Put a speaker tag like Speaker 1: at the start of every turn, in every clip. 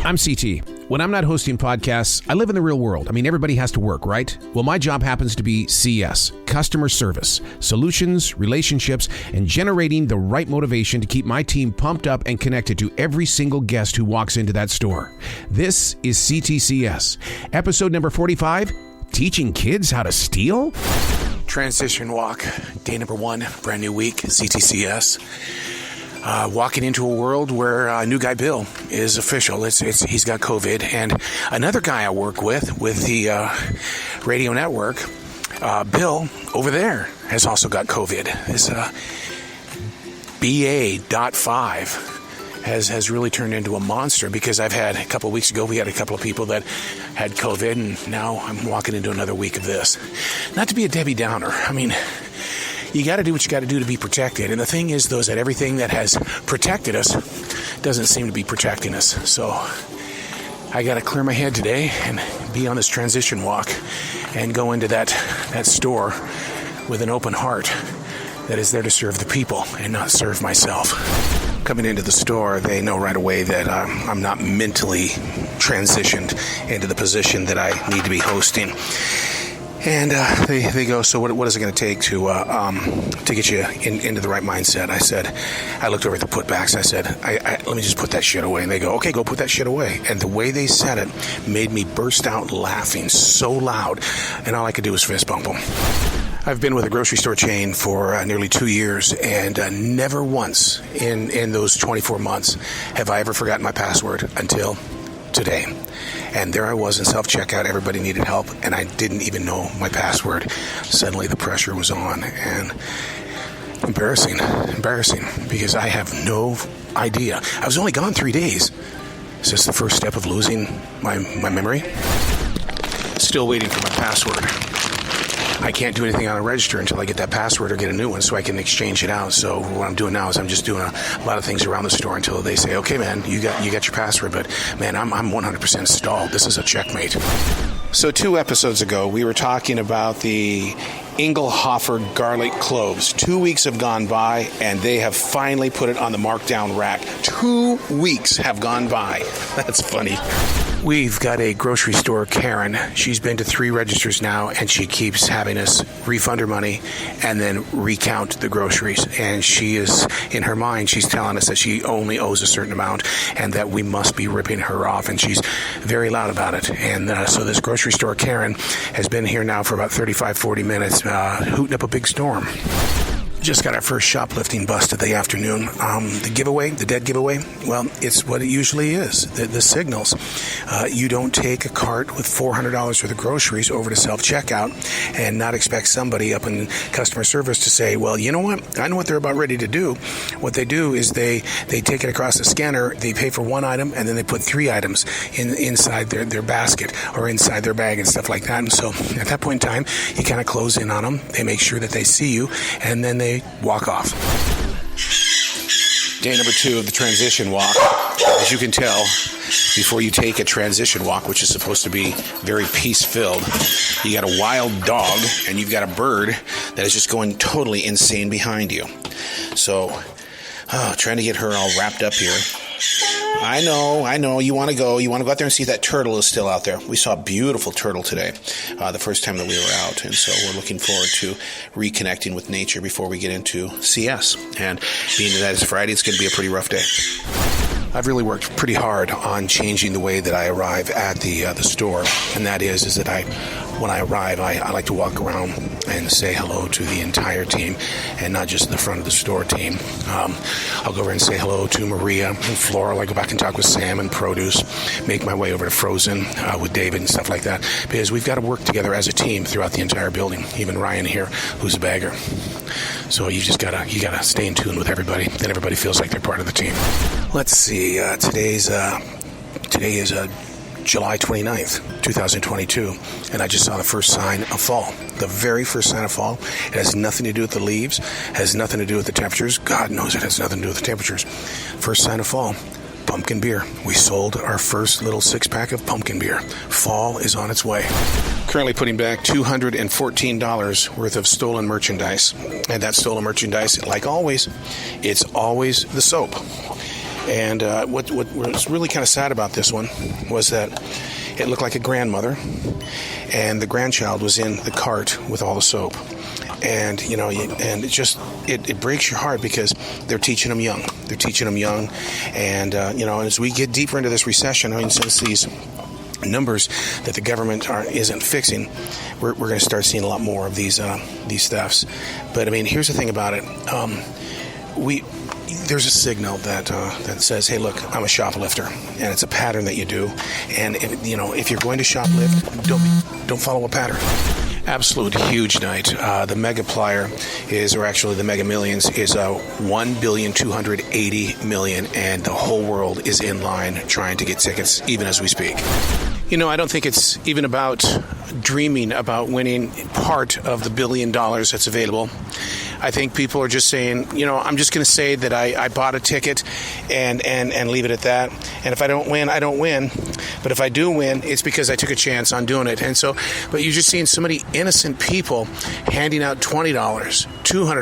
Speaker 1: I'm CT. When I'm not hosting podcasts, I live in the real world. I mean, everybody has to work, right? Well, my job happens to be CS, customer service, solutions, relationships, and generating the right motivation to keep my team pumped up and connected to every single guest who walks into that store. This is C.T.C.S. Episode number 45, Teaching Kids How to Steal?
Speaker 2: Transition walk, day number 1, brand new week, C.T.C.S. Walking into a world where new guy Bill is official. He's got COVID, and another guy I work with the radio network, Bill over there, has also got COVID. This BA.5 has really turned into a monster, because I've had a couple of weeks ago, we had a couple of people that had COVID, and now I'm walking into another week of this. Not to be a Debbie Downer. I mean, you got to do what you got to do to be protected. And the thing is, though, is that everything that has protected us doesn't seem to be protecting us. So I got to clear my head today and be on this transition walk and go into that store with an open heart that is there to serve the people and not serve myself. Coming into the store, they know right away that I'm not mentally transitioned into the position that I need to be hosting. And they go, so what is it going to take to get you into the right mindset? I looked over at the putbacks. I said, let me just put that shit away. And they go, okay, go put that shit away. And the way they said it made me burst out laughing so loud. And all I could do was fist bump them. I've been with a grocery store chain for nearly 2 years, and never once in those 24 months have I ever forgotten my password until today. And there I was in self-checkout. Everybody needed help, and I didn't even know my password. Suddenly the pressure was on, and embarrassing, because I have no idea. I was only gone 3 days. Is this the first step of losing my memory? Still waiting for my password. I can't do anything on a register until I get that password or get a new one so I can exchange it out. So what I'm doing now is I'm just doing a lot of things around the store until they say, okay, man, you got your password, but man, I'm 100% stalled. This is a checkmate. So 2 episodes ago, we were talking about the Engelhofer garlic cloves. 2 weeks have gone by, and they have finally put it on the markdown rack. 2 weeks have gone by. That's funny. We've got a grocery store, Karen. She's been to 3 registers now, and she keeps having us refund her money and then recount the groceries. And she is, in her mind, she's telling us that she only owes a certain amount and that we must be ripping her off. And she's very loud about it. And so this grocery store, Karen, has been here now for about 35, 40 minutes, hooting up a big storm. Just got our first shoplifting bust of the afternoon. The dead giveaway, well, it's what it usually is, the signals. You don't take a cart with $400 worth of groceries over to self-checkout and not expect somebody up in customer service to say, well, you know what? I know what they're about ready to do. What they do is they take it across the scanner, they pay for 1 item, and then they put 3 items inside their basket or inside their bag and stuff like that. And so at that point in time, you kind of close in on them. They make sure that they see you, and then they walk off. Day number 2 of the transition walk. As you can tell, before you take a transition walk, which is supposed to be very peace-filled, you got a wild dog and you've got a bird that is just going totally insane behind you. So, trying to get her all wrapped up here. I know. You want to go out there and see if that turtle is still out there. We saw a beautiful turtle today, the first time that we were out. And so we're looking forward to reconnecting with nature before we get into CS. And being that it's Friday, it's going to be a pretty rough day. I've really worked pretty hard on changing the way that I arrive at the store. And that is that when I arrive, I like to walk around and say hello to the entire team and not just the front of the store team. I'll go over and say hello to Maria and Floral. I go back and talk with Sam and Produce, make my way over to Frozen with David and stuff like that, because we've got to work together as a team throughout the entire building, even Ryan here, who's a bagger. So you gotta stay in tune with everybody, then everybody feels like they're part of the team. Let's see, today is July 29th, 2022, and I just saw the first sign of fall. The very first sign of fall. It has nothing to do with the leaves, has nothing to do with the temperatures. God knows it has nothing to do with the temperatures. First sign of fall, pumpkin beer. We sold our first little 6-pack of pumpkin beer. Fall is on its way. Currently putting back $214 worth of stolen merchandise. And that stolen merchandise, like always, it's always the soap. And what was really kind of sad about this one was that it looked like a grandmother, and the grandchild was in the cart with all the soap. And, and it breaks your heart because they're teaching them young. And, as we get deeper into this recession, since these numbers that the government isn't fixing, we're going to start seeing a lot more of these thefts. But, here's the thing about it. There's a signal that says, hey, look, I'm a shoplifter, and it's a pattern that you do. And, if you're going to shoplift, don't follow a pattern. Absolute huge night. The Mega Plier the Mega Millions is $1,280,000,000, and the whole world is in line trying to get tickets, even as we speak. I don't think it's even about dreaming about winning part of the $1 billion that's available. I think people are just saying, I'm just going to say that I bought a ticket and leave it at that. And if I don't win, I don't win. But if I do win, it's because I took a chance on doing it. And so, but you're just seeing so many innocent people handing out $20, $200,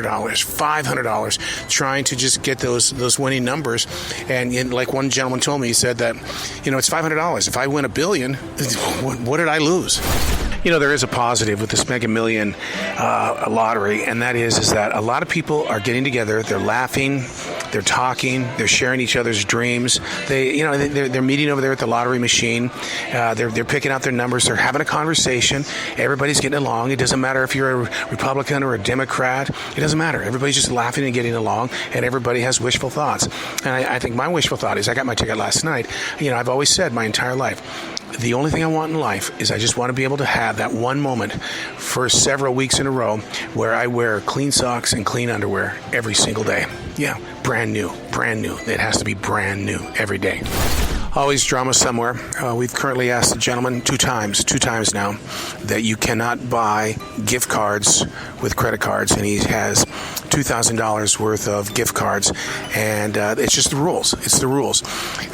Speaker 2: $500, trying to just get those winning numbers. And like one gentleman told me, he said that, it's $500. If I win $1 billion, what did I lose? There is a positive with this Mega Million lottery, and that is that a lot of people are getting together. They're laughing, they're talking, they're sharing each other's dreams. They're meeting over there at the lottery machine. They're picking out their numbers. They're having a conversation. Everybody's getting along. It doesn't matter if you're a Republican or a Democrat. It doesn't matter. Everybody's just laughing and getting along, and everybody has wishful thoughts. And I think my wishful thought is I got my ticket last night. I've always said my entire life, the only thing I want in life is I just want to be able to have that one moment for several weeks in a row where I wear clean socks and clean underwear every single day. Yeah, brand new. It has to be brand new every day. Always drama somewhere. We've currently asked the gentleman two times now, that you cannot buy gift cards with credit cards, and he has $2,000 worth of gift cards, and it's just the rules. It's the rules.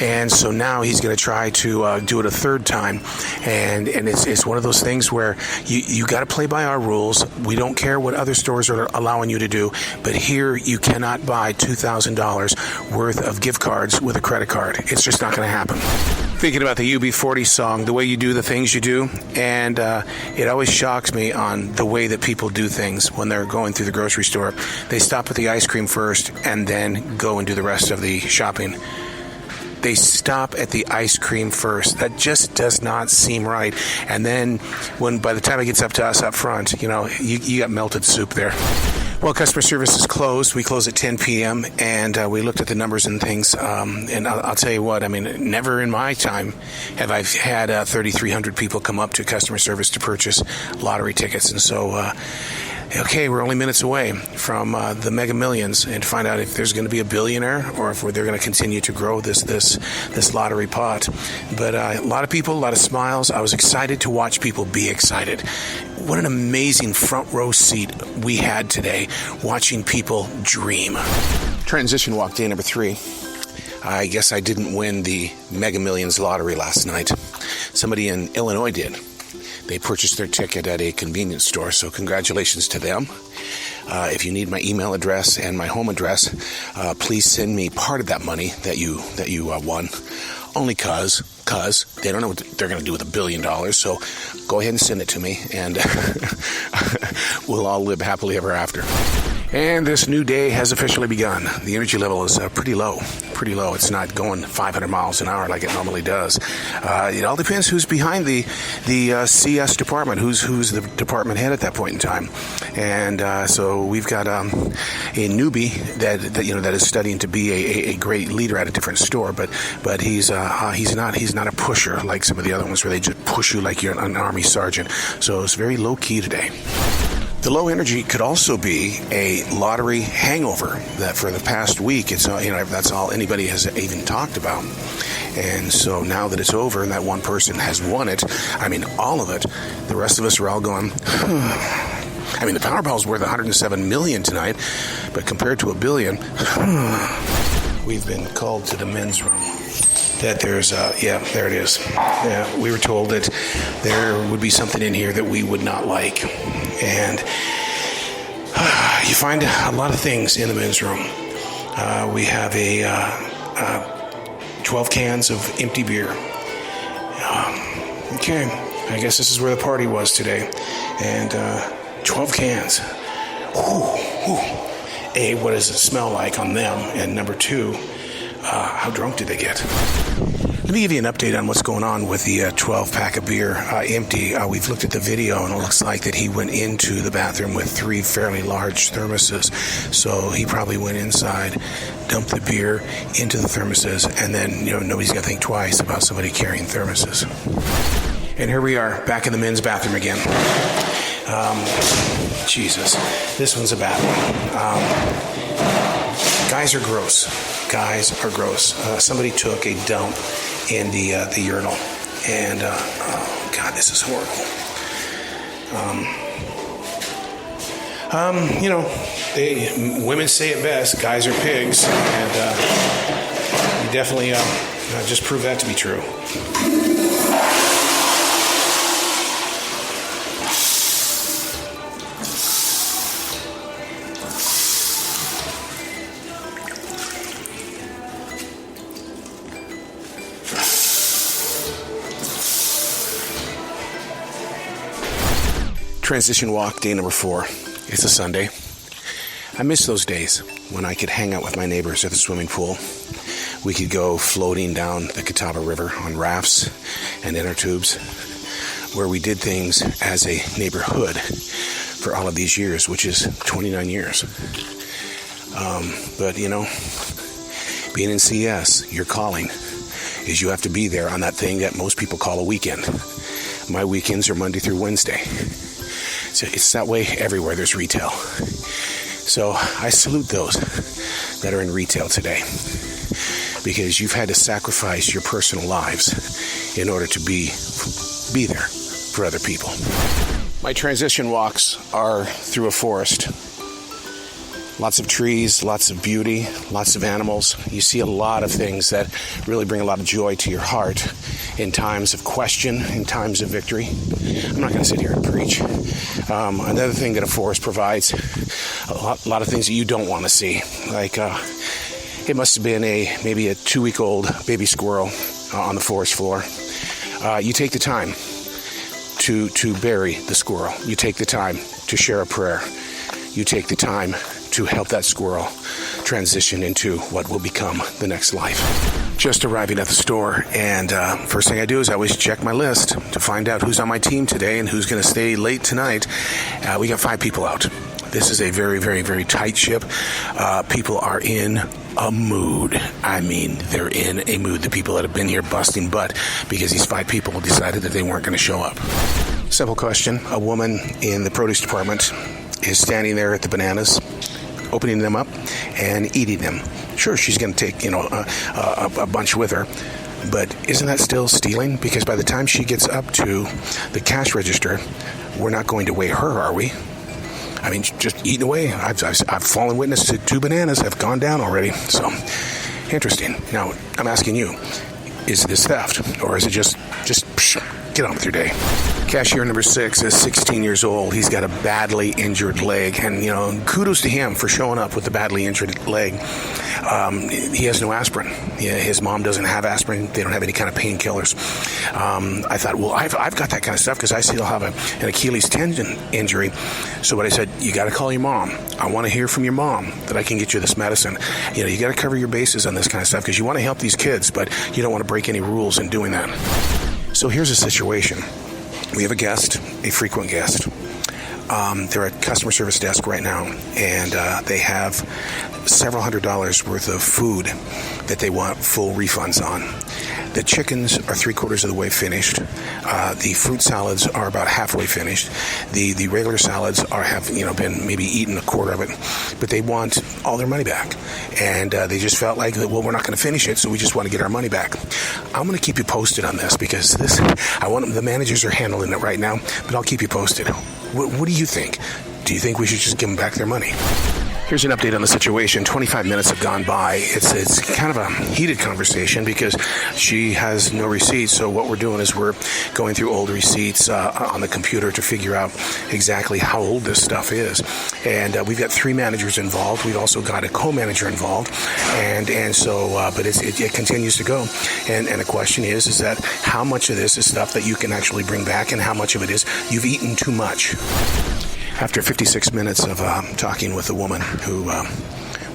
Speaker 2: And so now he's going to try to do it a third time, and it's one of those things where you got to play by our rules. We don't care what other stores are allowing you to do, but here you cannot buy $2,000 worth of gift cards with a credit card. It's just not going to happen. Thinking about the UB40 song, the way you do the things you do, and it always shocks me on the way that people do things when they're going through the grocery store. They stop at the ice cream first and then go and do the rest of the shopping. They stop at the ice cream first. That just does not seem right. And then by the time it gets up to us up front, you got melted soup there. Well, customer service is closed. We close at 10 p.m., and we looked at the numbers and things, and I'll tell you what, never in my time have I had 3,300 people come up to customer service to purchase lottery tickets. And so, we're only minutes away from the Mega Millions, and to find out if there's going to be a billionaire or if they're going to continue to grow this lottery pot. But a lot of people, a lot of smiles. I was excited to watch people be excited. What an amazing front row seat we had today, watching people dream. Transition walk day number 3. I guess I didn't win the Mega Millions lottery last night. Somebody in Illinois did. They purchased their ticket at a convenience store, so congratulations to them. If you need my email address and my home address, please send me part of that money that you won. Only cause they don't know what they're going to do with $1 billion. So go ahead and send it to me, and we'll all live happily ever after. And this new day has officially begun. The energy level is pretty low. It's not going 500 miles an hour like it normally does. It all depends who's behind the CS department, who's the department head at that point in time. And so we've got a newbie that is studying to be a great leader at a different store, but he's not a pusher like some of the other ones where they just push you like you're an army sergeant. So it's very low key today. The low energy could also be a lottery hangover. That for the past week, it's that's all anybody has even talked about. And so now that it's over and that one person has won it, all of it, the rest of us are all going, the Powerball's worth $107 million tonight, but compared to $1 billion, we've been called to the men's room. That there's, there it is. Yeah, we were told that there would be something in here that we would not like. And you find a lot of things in the men's room. We have a 12 cans of empty beer. Okay, I guess this is where the party was today. And 12 cans. Ooh. A, what does it smell like on them? And number two, how drunk did they get? Let me give you an update on what's going on with the 12-pack of beer empty. We've looked at the video, and it looks like that he went into the bathroom with 3 fairly large thermoses. So he probably went inside, dumped the beer into the thermoses, and then, nobody's got to think twice about somebody carrying thermoses. And here we are, back in the men's bathroom again. Jesus, this one's a bad one. Guys are gross. Somebody took a dump in the urinal, and oh God, this is horrible. Women say it best. Guys are pigs, and you definitely just prove that to be true. Transition walk, day number 4. It's a Sunday. I miss those days when I could hang out with my neighbors at the swimming pool. We could go floating down the Catawba River on rafts and inner tubes, where we did things as a neighborhood for all of these years, which is 29 years. But being in C.S., your calling is you have to be there on that thing that most people call a weekend. My weekends are Monday through Wednesday. So it's that way everywhere there's retail. So I salute those that are in retail today, because you've had to sacrifice your personal lives in order to be there for other people. My transition walks are through a forest. Lots of trees, lots of beauty, lots of animals. You see a lot of things that really bring a lot of joy to your heart in times of question, in times of victory. I'm not going to sit here and preach. Another thing that a forest provides, a lot of things that you don't want to see. Like, it must have been maybe a 2-week-old baby squirrel on the forest floor. You take the time to bury the squirrel. You take the time to share a prayer. You take the time to help that squirrel transition into what will become the next life. Just arriving at the store, and first thing I do is I always check my list to find out who's on my team today and who's going to stay late tonight. We got 5 people out. This is a very, very, very tight ship. People are in a mood. I mean, they're in a mood. The people that have been here busting butt because these 5 people decided that they weren't going to show up. Simple question. A woman in the produce department is standing there at the bananas, opening them up and eating them. Sure, she's going to take, a bunch with her, but isn't that still stealing? Because by the time she gets up to the cash register, we're not going to weigh her, are we? I mean, just eating away. I've fallen witness to 2 bananas have gone down already. So, interesting. Now, I'm asking you, is this theft, or is it just get on with your day? Cashier number 6 is 16 years old. He's got a badly injured leg, and kudos to him for showing up with a badly injured leg. He has no aspirin. His mom doesn't have aspirin. They don't have any kind of painkillers. I thought, well, I've got that kind of stuff because I still have an Achilles tendon injury. So what I said, you got to call your mom. I want to hear from your mom that I can get you this medicine. You got to cover your bases on this kind of stuff because you want to help these kids, but you don't want to break any rules in doing that. So here's a situation. We have a guest, a frequent guest. They're at customer service desk right now, and they have several $100s worth of food that they want full refunds on. The chickens are 3/4 of the way finished. The fruit salads are about halfway finished. The regular salads have been maybe eaten 1/4 of it, but they want all their money back. And they just felt like, well, we're not going to finish it, so we just want to get our money back. I'm going to keep you posted on this because the managers are handling it right now, but I'll keep you posted. What do you think? Do you think we should just give them back their money? Here's an update on the situation. 25 minutes have gone by. It's kind of a heated conversation because she has no receipts. So what we're doing is we're going through old receipts on the computer to figure out exactly how old this stuff is. And we've got 3 managers involved. We've also got a co-manager involved. But it continues to go. And the question is that how much of this is stuff that you can actually bring back and how much of it is you've eaten too much? After 56 minutes of talking with a woman who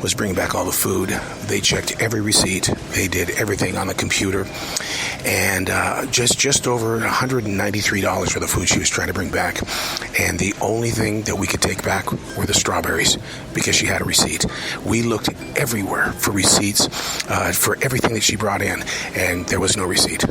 Speaker 2: was bringing back all the food, they checked every receipt. They did everything on the computer. And just over $193 for the food she was trying to bring back. And the only thing that we could take back were the strawberries because she had a receipt. We looked everywhere for receipts for everything that she brought in, and there was no receipt.